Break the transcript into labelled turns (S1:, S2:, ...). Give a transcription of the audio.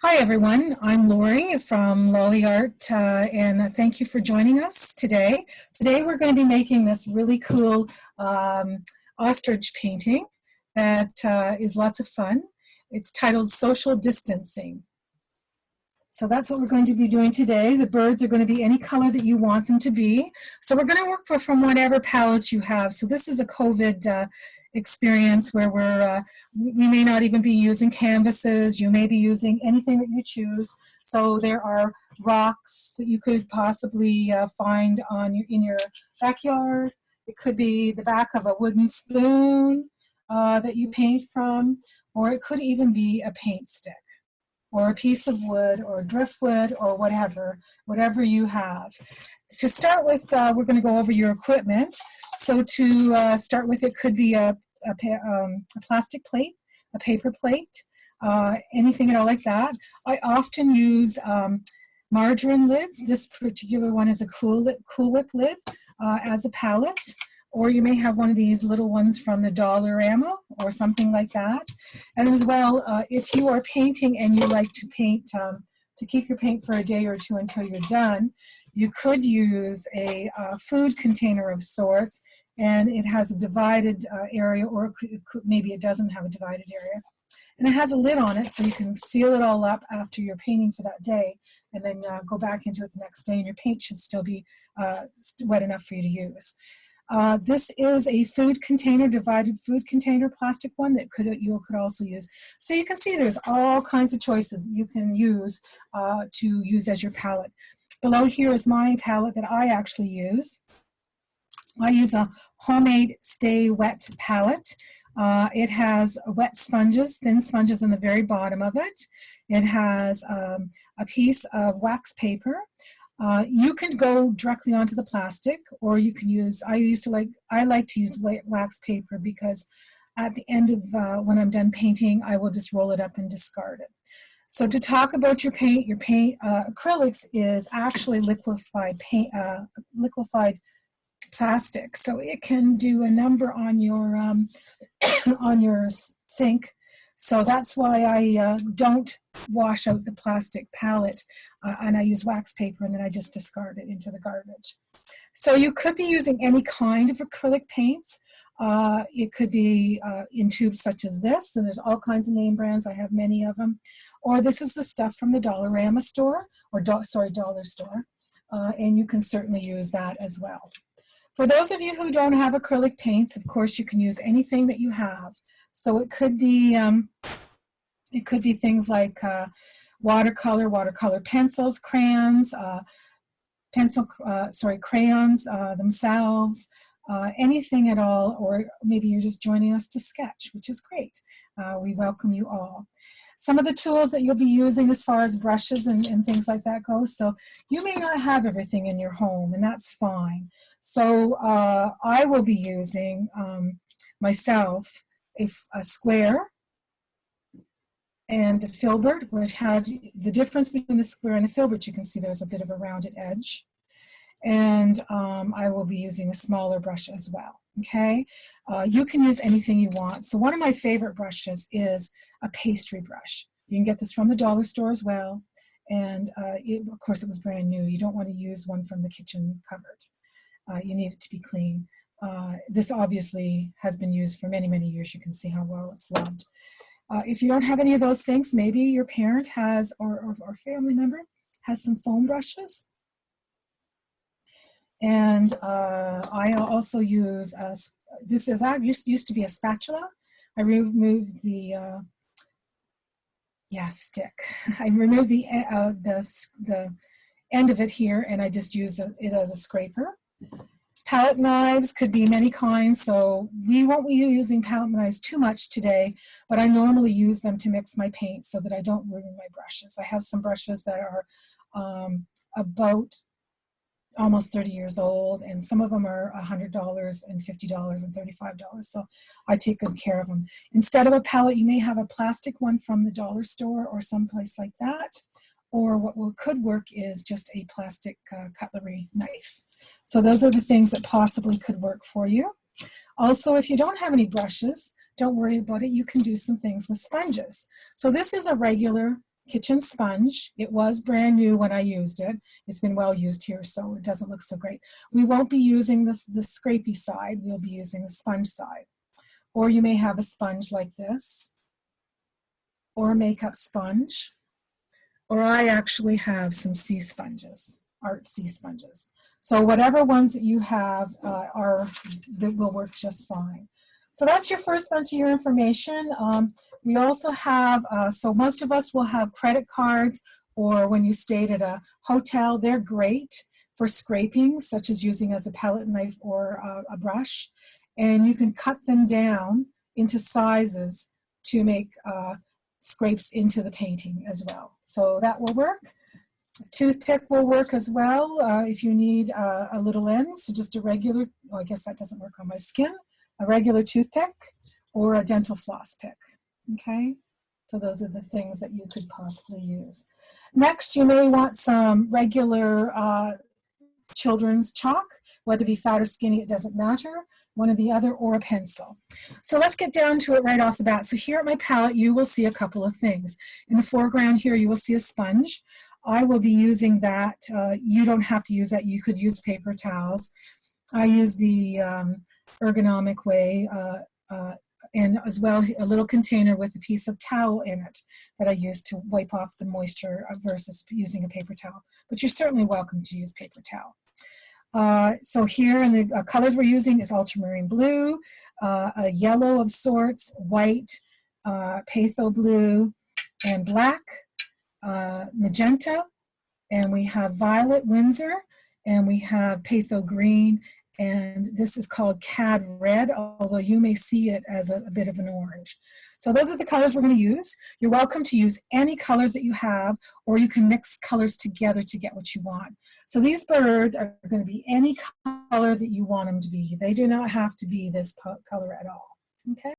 S1: Hi everyone, I'm Lori from Lolly Art and thank you for joining us today. Today we're going to be making this really cool ostrich painting that is lots of fun. It's titled Social Distancing. So that's what we're going to be doing today. The birds are going to be any color that you want them to be. So we're going to work from whatever palettes you have. So this is a COVID experience where we may not even be using canvases. You may be using anything that you choose. So there are rocks that you could possibly find in your backyard. It could be the back of a wooden spoon that you paint from, or it could even be a paint stick, or a piece of wood, or driftwood, or whatever you have. To start with, we're going to go over your equipment. So to start with, it could be a plastic plate, a paper plate, anything at all like that. I often use margarine lids. This particular one is a Cool Whip lid as a palette. Or you may have one of these little ones from the Dollarama or something like that. And as well, if you are painting and you like to paint, to keep your paint for a day or two until you're done, you could use a food container of sorts, and it has a divided area, or maybe it doesn't have a divided area. And it has a lid on it, so you can seal it all up after you're painting for that day, and then go back into it the next day, and your paint should still be wet enough for you to use. This is a food container, divided food container, plastic one that you could also use. So you can see there's all kinds of choices you can use to use as your palette. Below here is my palette that I actually use. I use a homemade Stay Wet palette. It has wet sponges, thin sponges on the very bottom of it. It has a piece of wax paper. You can go directly onto the plastic, or you can use, I like to use wax paper, because at the end of when I'm done painting, I will just roll it up and discard it. So to talk about your paint acrylics is actually liquefied plastic. So it can do a number on your on your sink. So that's why I don't wash out the plastic palette, and I use wax paper, and then I just discard it into the garbage. So you could be using any kind of acrylic paints. It could be in tubes such as this, and there's all kinds of name brands. I have many of them. Or this is the stuff from the Dollarama store, or dollar store, and you can certainly use that as well. For those of you who don't have acrylic paints, of course, you can use anything that you have. So it could be things like watercolor pencils, crayons, crayons themselves, anything at all, or maybe you're just joining us to sketch, which is great. We welcome you all. Some of the tools that you'll be using as far as brushes and things like that go, so you may not have everything in your home, and that's fine. So I will be using myself a square and a filbert, which had the difference between the square and the filbert. You can see there's a bit of a rounded edge. And I will be using a smaller brush as well. Okay, you can use anything you want. So one of my favorite brushes is a pastry brush. You can get this from the dollar store as well. And of course, it was brand new. You don't want to use one from the kitchen cupboard. You need it to be clean. This obviously has been used for many, many years. You can see how well it's loved. If you don't have any of those things, maybe your parent has, or family member has some foam brushes. And I also use, used to be a spatula. I removed the, stick. I removed the end of it here, and I just use it as a scraper. Palette knives could be many kinds, so we won't be using palette knives too much today, but I normally use them to mix my paint so that I don't ruin my brushes. I have some brushes that are about almost 30 years old, and some of them are $100 and $50 and $35, so I take good care of them. Instead of a palette, you may have a plastic one from the dollar store or someplace like that, or what could work is just a plastic cutlery knife. So those are the things that possibly could work for you. Also, if you don't have any brushes, don't worry about it. You can do some things with sponges. So this is a regular kitchen sponge. It was brand new when I used it. It's been well used here, so it doesn't look so great. We won't be using the scrapey side. We'll be using the sponge side. Or you may have a sponge like this, or a makeup sponge. Or I actually have some sea sponges, art sea sponges. So whatever ones that you have that will work just fine. So that's your first bunch of your information. We also have, so most of us will have credit cards, or when you stayed at a hotel, they're great for scraping, such as using as a palette knife or a brush. And you can cut them down into sizes to make scrapes into the painting as well. So that will work. A toothpick will work as well if you need a little end, so just a regular, well, I guess that doesn't work on my skin, a regular toothpick or a dental floss pick, okay? So those are the things that you could possibly use. Next, you may want some regular children's chalk, whether it be fat or skinny, it doesn't matter, one or the other, or a pencil. So let's get down to it right off the bat. So here at my palette, you will see a couple of things. In the foreground here, you will see a sponge. I will be using that. You don't have to use that. You could use paper towels. I use the ergonomic way, and as well a little container with a piece of towel in it that I use to wipe off the moisture versus using a paper towel. But you're certainly welcome to use paper towel. So here in the colors we're using is ultramarine blue, a yellow of sorts, white, phthalo blue, and black, magenta, and we have violet Winsor, and we have phthalo green, and this is called cad red, although you may see it as a bit of an orange. So those are the colors we're going to use. You're welcome to use any colors that you have, or you can mix colors together to get what you want. So these birds are going to be any color that you want them to be. They do not have to be this color at all. Okay.